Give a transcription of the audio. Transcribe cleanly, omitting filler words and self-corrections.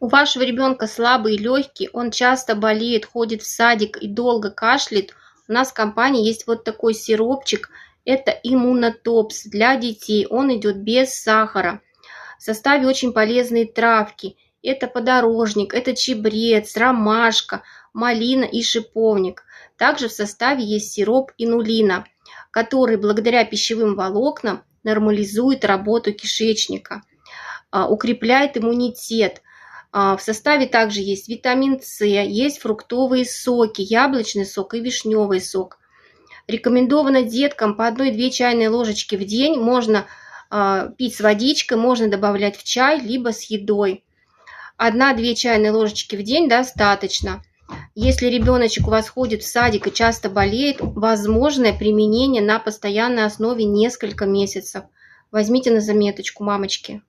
У вашего ребенка слабые легкие, он часто болеет, ходит в садик и долго кашляет. У нас в компании есть вот такой сиропчик. Это иммунотопс для детей. Он идет без сахара. В составе очень полезные травки. Это подорожник, это чабрец, ромашка, малина и шиповник. Также в составе есть сироп инулина, который благодаря пищевым волокнам нормализует работу кишечника, укрепляет иммунитет. В составе также есть витамин С, есть фруктовые соки, яблочный сок и вишневый сок. Рекомендовано деткам по 1-2 чайные ложечки в день. Можно пить с водичкой, можно добавлять в чай, либо с едой. 1-2 чайные ложечки в день достаточно. Если ребеночек у вас ходит в садик и часто болеет, возможное применение на постоянной основе несколько месяцев. Возьмите на заметочку, мамочки.